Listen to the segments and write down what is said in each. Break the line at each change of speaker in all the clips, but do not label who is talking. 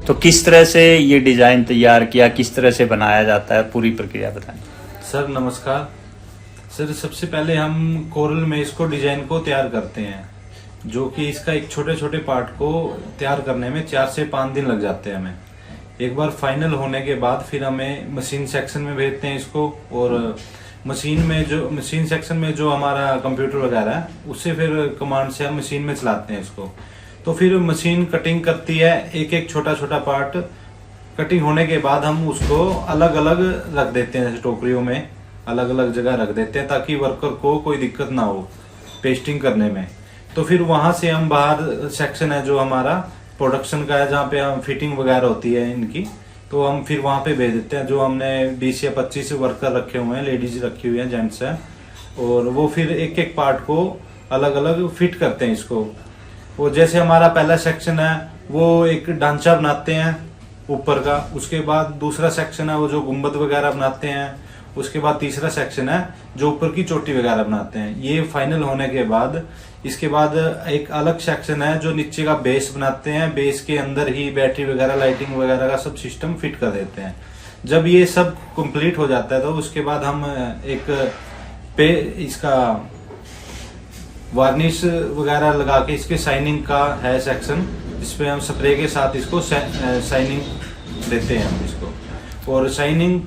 तो किस तरह से ये डिजाइन तैयार किया, किस तरह से बनाया जाता है, पूरी प्रक्रिया बताएं।
सर नमस्कार। सर सबसे पहले हम कोरल में इसको डिजाइन को तैयार करते हैं, जो कि इसका एक छोटे छोटे पार्ट को तैयार करने में 4 से 5 दिन लग जाते हैं हमें। एक बार फाइनल होने के बाद फिर हमें मशीन सेक्शन में भेजते हैं इसको, और मशीन सेक्शन में जो हमारा कंप्यूटर वगैरह है उससे फिर कमांड से हम मशीन में चलाते हैं इसको। तो फिर मशीन कटिंग करती है एक एक छोटा छोटा पार्ट। कटिंग होने के बाद हम उसको अलग अलग रख देते हैं, जैसे टोकरियों में अलग अलग जगह रख देते हैं ताकि वर्कर को कोई दिक्कत ना हो पेस्टिंग करने में। तो फिर वहां से हम बाहर सेक्शन है जो हमारा प्रोडक्शन का है, जहाँ पे हम फिटिंग वगैरह होती है इनकी, तो हम फिर वहां पे भेज देते हैं। जो हमने 20 या 25 वर्कर रखे हुए हैं, लेडीज रखी हुई हैं, जेंट्स हैं, और वो फिर एक एक पार्ट को अलग अलग फिट करते हैं इसको। वो जैसे हमारा पहला सेक्शन है वो एक ढांचा बनाते हैं ऊपर का, उसके बाद दूसरा सेक्शन है वो जो गुंबद वगैरह बनाते हैं, उसके बाद तीसरा सेक्शन है जो ऊपर की चोटी वगैरह बनाते हैं। ये फाइनल होने के बाद इसके बाद एक अलग सेक्शन है जो नीचे का बेस बनाते हैं। बेस के अंदर ही बैटरी वगैरह, लाइटिंग वगैरह का सब सिस्टम फिट कर देते हैं। जब ये सब कंप्लीट हो जाता है तो उसके बाद हम इसका वार्निश वगैरह लगा के, इसके शाइनिंग का है सेक्शन जिसपे हम स्प्रे के साथ इसको शाइनिंग देते हैं हम इसको, और शाइनिंग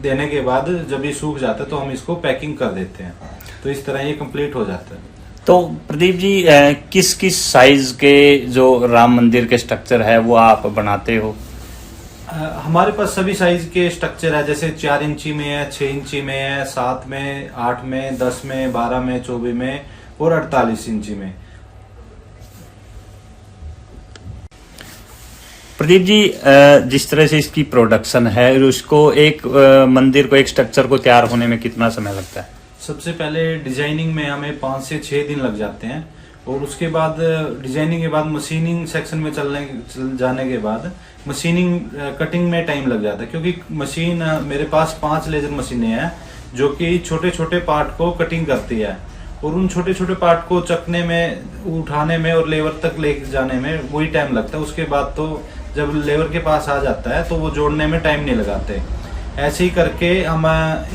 देने के बाद जब ये सूख जाता है तो हम इसको पैकिंग कर देते हैं। तो इस तरह ये कंप्लीट हो जाता है।
तो प्रदीप जी, किस किस साइज के जो राम मंदिर के स्ट्रक्चर है वो आप बनाते हो?
हमारे पास सभी साइज के स्ट्रक्चर है, जैसे 4 इंची में है, 6 इंची में है, 7 में, 8 में, 10 में, 12 में, 24 में और 48 इंची में।
प्रदीप जी, जिस तरह से इसकी प्रोडक्शन है, उसको एक मंदिर को, एक स्ट्रक्चर को तैयार होने में कितना समय लगता है?
सबसे पहले डिजाइनिंग में हमें 5 से 6 दिन लग जाते हैं, और उसके बाद डिजाइनिंग के बाद मशीनिंग सेक्शन में चल जाने के बाद मशीनिंग कटिंग में टाइम लग जाता है, क्योंकि मशीन मेरे पास 5 लेजर मशीनें हैं जो कि छोटे छोटे पार्ट को कटिंग करती है, और उन छोटे छोटे पार्ट को चकने में, उठाने में और लेबर तक ले जाने में वही टाइम लगता है। उसके बाद तो जब लेबर के पास आ जाता है तो वो जोड़ने में टाइम नहीं लगाते। ऐसे ही करके हम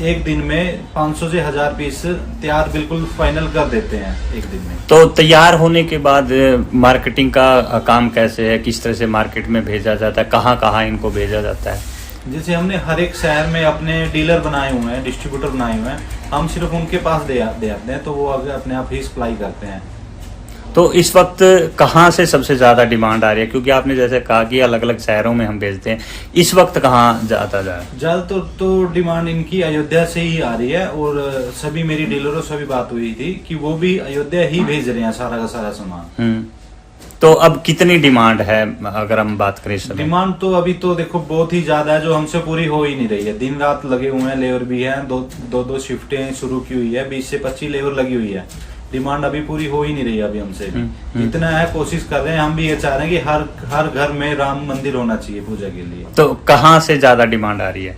एक दिन में 500 से 1000 पीस तैयार बिल्कुल फाइनल कर देते हैं एक दिन में।
तो तैयार होने के बाद मार्केटिंग का काम कैसे है, किस तरह से मार्केट में भेजा जाता है, कहाँ कहाँ इनको भेजा जाता है?
जैसे हमने हर एक शहर में अपने डीलर बनाए हुए हैं, डिस्ट्रीब्यूटर बनाए हुए हैं, हम सिर्फ उनके पास दे आते हैं, तो वो आगे अपने आप ही सप्लाई करते हैं।
तो इस वक्त कहाँ से सबसे ज्यादा डिमांड आ रही है? क्योंकि आपने जैसे कहा कि अलग अलग शहरों में हम भेजते हैं, इस वक्त कहाँ जाता जा रहा है?
ज्यादातर तो डिमांड इनकी अयोध्या से ही आ रही है, और सभी मेरी डीलरों से भी बात हुई थी कि वो भी अयोध्या ही भेज रहे हैं सारा का सारा सामान।
तो अब कितनी डिमांड है अगर हम बात करें?
डिमांड तो अभी तो देखो बहुत ही ज्यादा है, जो हमसे पूरी हो ही नहीं रही है। दिन रात लगे हुए हैं, लेबर भी है, दो शिफ्टें शुरू की हुई है, 20 से 25 लेबर लगी हुई है। डिमांड अभी पूरी हो ही नहीं रही है अभी हमसे। इतना है, कोशिश कर रहे हैं, हम भी ये चाह रहे हैं कि हर घर में राम मंदिर होना चाहिए पूजा के लिए।
तो कहाँ से ज्यादा डिमांड आ रही है?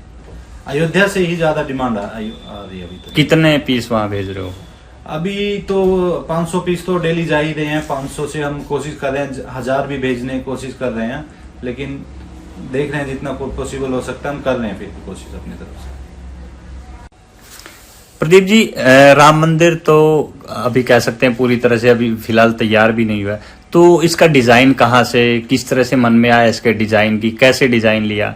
अयोध्या से ही ज्यादा डिमांड आ रही है अभी तो।
कितने पीस वहाँ भेज रहे हो?
अभी तो 500 पीस तो डेली जा ही रहे हैं। 500 से हम कोशिश कर रहे हैं 1000 भी भेजने की कोशिश कर रहे हैं, लेकिन देख रहे हैं जितना पॉसिबल हो सकता है हम कर रहे हैं फिर कोशिश अपनी तरफ से।
प्रदीप जी, राम मंदिर तो अभी कह सकते हैं पूरी तरह से अभी फिलहाल तैयार भी नहीं हुआ है, तो इसका डिजाइन कहाँ से, किस तरह से मन में आया इसके डिजाइन की, कैसे डिजाइन लिया?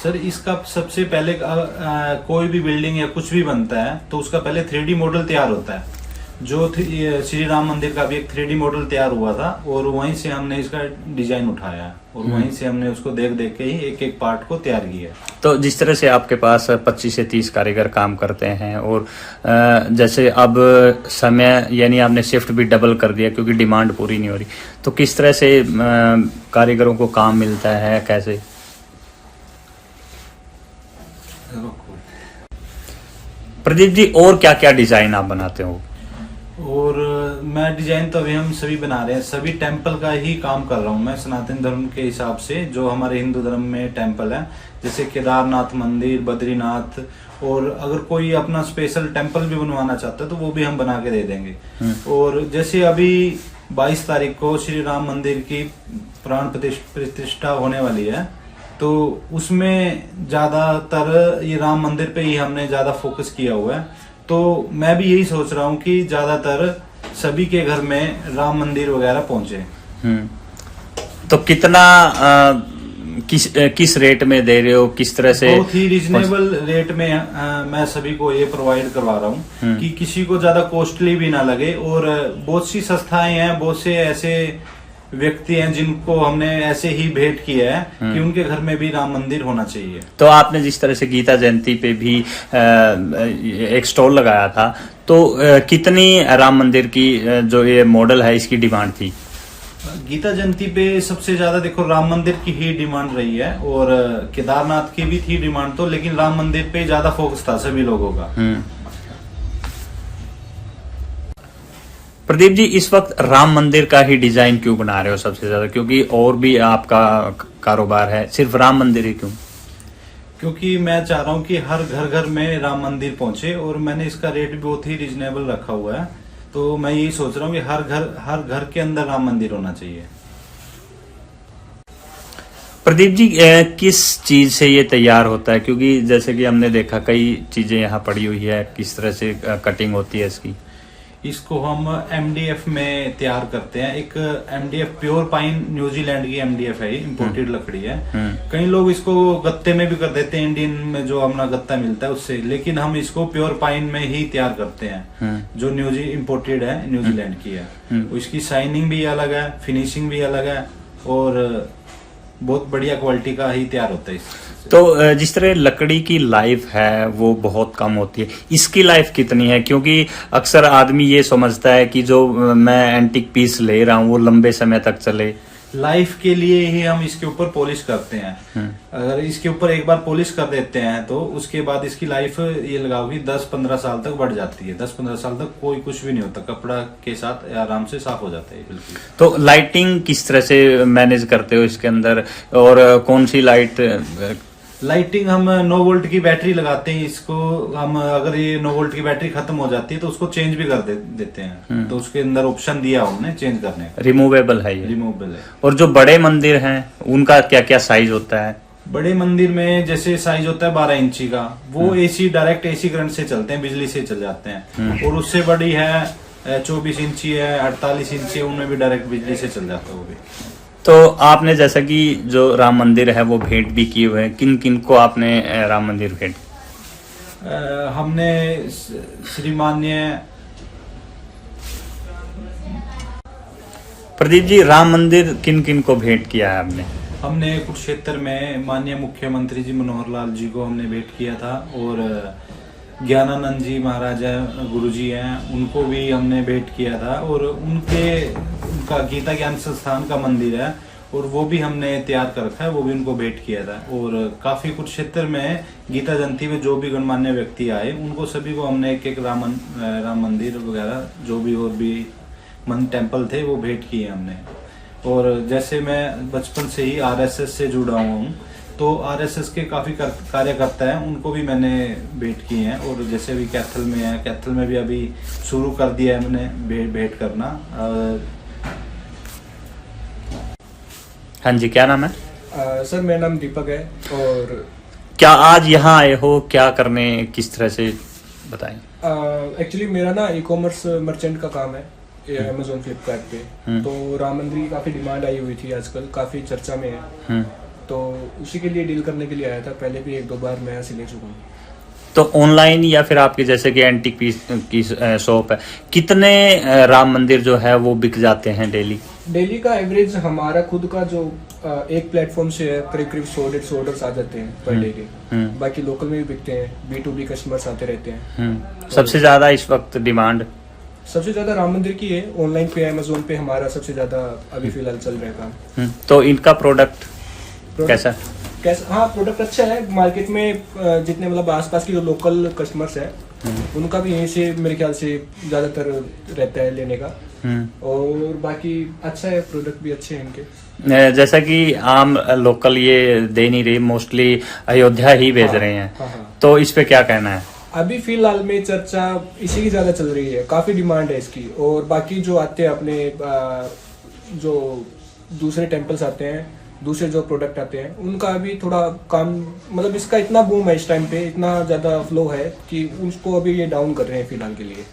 सर इसका सबसे पहले कोई भी बिल्डिंग या कुछ भी बनता है तो उसका पहले 3D मॉडल तैयार होता है। जो श्री राम मंदिर का भी एक 3D मॉडल तैयार हुआ था, और वहीं से हमने इसका डिजाइन उठाया है, और वहीं से हमने उसको देख देख के ही एक एक पार्ट को तैयार किया।
तो जिस तरह से आपके पास 25 से 30 कारीगर काम करते हैं, और जैसे अब समय यानी आपने शिफ्ट भी डबल कर दिया क्योंकि डिमांड पूरी नहीं हो रही, तो किस तरह से कारीगरों को काम मिलता है, कैसे? प्रदीप जी, और क्या क्या डिजाइन आप बनाते हो?
और मैं डिजाइन तो अभी हम सभी बना रहे हैं, सभी टेम्पल का ही काम कर रहा हूँ मैं, सनातन धर्म के हिसाब से जो हमारे हिंदू धर्म में टेम्पल है, जैसे केदारनाथ मंदिर, बद्रीनाथ, और अगर कोई अपना स्पेशल टेम्पल भी बनवाना चाहता है तो वो भी हम बना के दे देंगे। और जैसे अभी 22 तारीख को श्री राम मंदिर की प्राण प्रतिष्ठा होने वाली है, तो उसमें ज्यादातर ये राम मंदिर पे ही हमने ज्यादा फोकस किया हुआ है। तो मैं भी यही सोच रहा हूँ कि ज्यादातर सभी के घर में राम मंदिर वगैरह पहुंचे।
तो कितना किस रेट में दे रहे हो, किस तरह से?
बहुत ही रिजनेबल रेट में मैं सभी को ये प्रोवाइड करवा रहा हूँ कि किसी को ज्यादा कॉस्टली भी ना लगे। और बहुत सी संस्थाएं हैं, बहुत से ऐसे व्यक्ति हैं जिनको हमने ऐसे ही भेंट किया है कि उनके घर में भी राम मंदिर होना चाहिए।
तो आपने जिस तरह से गीता जयंती पे भी एक स्टॉल लगाया था, तो कितनी राम मंदिर की जो ये मॉडल है इसकी डिमांड थी?
गीता जयंती पे सबसे ज्यादा देखो राम मंदिर की ही डिमांड रही है, और केदारनाथ की भी थी डिमांड तो, लेकिन राम मंदिर पे ज्यादा फोकस था सभी लोगों का।
प्रदीप जी, इस वक्त राम मंदिर का ही डिजाइन क्यों बना रहे हो सबसे ज्यादा? क्योंकि और भी आपका कारोबार है, सिर्फ राम मंदिर ही क्यों?
क्योंकि मैं चाह रहा हूँ कि हर घर घर में राम मंदिर पहुंचे, और मैंने इसका रेट भी बहुत ही रिजनेबल रखा हुआ है। तो मैं यही सोच रहा हूँ कि हर घर के अंदर राम मंदिर होना चाहिए।
प्रदीप जी, किस चीज से ये तैयार होता है? क्योंकि जैसे कि हमने देखा कई चीजें यहाँ पड़ी हुई है, किस तरह से कटिंग होती है इसकी?
इसको हम MDF में तैयार करते हैं। एक MDF प्योर पाइन न्यूजीलैंड की MDF है, इम्पोर्टेड लकड़ी है। कई लोग इसको गत्ते में भी कर देते हैं, इंडियन में जो अपना गत्ता मिलता है उससे, लेकिन हम इसको प्योर पाइन में ही तैयार करते हैं, जो इम्पोर्टेड है, न्यूजीलैंड की है। इसकी शाइनिंग भी अलग है, फिनिशिंग भी अलग है, और बहुत बढ़िया क्वालिटी का ही तैयार होता है इससे।
तो जिस तरह लकड़ी की लाइफ है वो बहुत कम होती है, इसकी लाइफ कितनी है? क्योंकि अक्सर आदमी ये समझता है कि जो मैं एंटीक पीस ले रहा हूँ वो लंबे समय तक चले।
लाइफ के लिए ही हम इसके ऊपर पॉलिश करते हैं। अगर इसके ऊपर एक बार पॉलिश कर देते हैं तो उसके बाद इसकी लाइफ ये लगाओ कि 10-15 साल तक बढ़ जाती है। 10-15 साल तक कोई कुछ भी नहीं होता, कपड़ा के साथ आराम से साफ हो जाता है बिल्कुल।
तो लाइटिंग किस तरह से मैनेज करते हो इसके अंदर, और कौन सी
लाइटिंग हम 9 वोल्ट की बैटरी लगाते हैं। इसको हम, अगर ये 9 वोल्ट की बैटरी खत्म हो जाती है तो उसको चेंज भी कर देते हैं। तो उसके अंदर ऑप्शन दिया हमने चेंज करने का।
रिमूवेबल है ये?
रिमूवेबल है।
और जो बड़े मंदिर हैं उनका क्या क्या साइज होता है?
बड़े मंदिर में जैसे साइज होता है 12 इंची का, वो AC डायरेक्ट AC करंट से चलते हैं, बिजली से चल जाते हैं। और उससे बड़ी है 24 इंची है, 48 इंची है, उनमें भी डायरेक्ट बिजली से चल जाता है वो भी।
तो आपने जैसा कि जो राम मंदिर है वो भेंट भी किए हुए हैं, किन किन को आपने राम मंदिर भेंट?
हमने श्रीमान्य
प्रदीप जी, राम मंदिर किन किन को भेंट किया है आपने?
हमने कुरुक्षेत्र में माननीय मुख्यमंत्री जी मनोहर लाल जी को हमने भेंट किया था, और ज्ञानानंद जी महाराज गुरु जी हैं, उनको भी हमने भेंट किया था। और उनका गीता ज्ञान संस्थान का मंदिर है, और वो भी हमने तैयार कर रखा है, वो भी उनको भेंट किया था। और काफी कुरुक्षेत्र में गीता जयंती में जो भी गणमान्य व्यक्ति आए उनको सभी को हमने एक राम मंदिर वगैरह जो भी और भी टेम्पल थे वो भेंट किए हमने। और जैसे मैं बचपन से ही RSS से जुड़ा हुआ हूँ, तो RSS के काफी कार्यकर्ता हैं, उनको भी मैंने भेंट किए हैं। और जैसे अभी कैथल में है, कैथल में भी अभी शुरू कर दिया है मैंने भेंट करना।
हाँ जी, क्या नाम है?
सर मेरा नाम दीपक है। और
क्या आज यहाँ आए हो, क्या करने, किस तरह से बताएं?
एक्चुअली मेरा ना ई-कॉमर्स मर्चेंट का काम है Amazon फ्लिपकार्ट पे। तो राम मंदिर की काफी डिमांड आई हुई थी, आजकल काफी चर्चा में है, तो उसी के लिए डील करने के लिए आया था। पहले भी 1-2 बार मैं ऐसे ले चुका हूँ।
तो ऑनलाइन या फिर आपके जैसे कि एंटीक पीस की शॉप है, कितने राम मंदिर जो है वो बिक जाते हैं डेली
का एवरेज हमारा खुद का जो एक प्लेटफॉर्म से है, करीब 100 ऑर्डर्स आ जाते हैं पर डे के। बाकी लोकल में भी बिकते हैं, B2B कस्टमर्स आते रहते हैं।
सबसे ज्यादा इस वक्त डिमांड
सबसे ज्यादा राम मंदिर की है। ऑनलाइन पे Amazon पे हमारा सबसे ज्यादा अभी फिलहाल चल रहा है काम।
तो इनका प्रोडक्ट कैसा?
हाँ, प्रोडक्ट अच्छा है। मार्केट में जितने मतलब आसपास के जो लोकल कस्टमर्स है उनका भी यहीं से मेरे ख्याल से ज्यादातर रहता है लेने का। और बाकी अच्छा है, प्रोडक्ट भी अच्छे हैं इनके।
जैसा कि आम लोकल ये दे नहीं रही, मोस्टली अयोध्या ही भेज रहे हैं।
हाँ।
तो इस पे क्या कहना है?
अभी फिलहाल में चर्चा इसी की ज्यादा चल रही है, काफी डिमांड है इसकी। और बाकी जो आते हैं अपने जो दूसरे टेम्पल्स आते हैं, दूसरे जो प्रोडक्ट आते हैं उनका भी थोड़ा काम, मतलब इसका इतना बूम है इस टाइम पे, इतना ज़्यादा फ्लो है कि उसको अभी ये डाउन कर रहे हैं फिलहाल के लिए।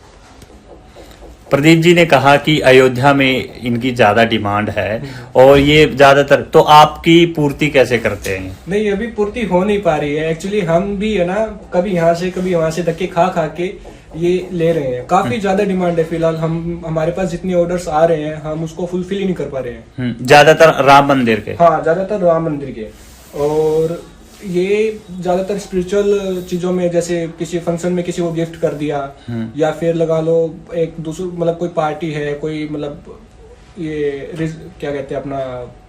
प्रदीप जी ने कहा कि अयोध्या में इनकी ज्यादा डिमांड है और ये ज्यादातर, तो आपकी पूर्ति कैसे करते हैं?
नहीं, अभी पूर्ति हो नहीं पा रही है एक्चुअली। हम भी है ना, कभी यहाँ से कभी वहाँ से धक्के खा खा के ये ले रहे हैं। काफी ज्यादा डिमांड है फिलहाल, हमारे पास जितने ऑर्डर्स आ रहे हैं हम उसको फुलफिल ही नहीं कर पा रहे हैं।
ज्यादातर राम मंदिर के?
हाँ, ज्यादातर राम मंदिर के। और ये ज्यादातर स्पिरिचुअल चीजों में, जैसे किसी फंक्शन में किसी को गिफ्ट कर दिया, या फिर लगा लो एक दूसरे, मतलब कोई पार्टी है, कोई मतलब ये क्या कहते हैं अपना,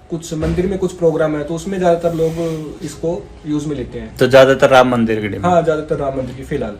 कुछ मंदिर में कुछ प्रोग्राम है तो उसमें ज्यादातर लोग इसको यूज में लेते हैं।
तो ज्यादातर राम मंदिर की डिमांड?
हाँ, ज्यादातर राम मंदिर की फिलहाल।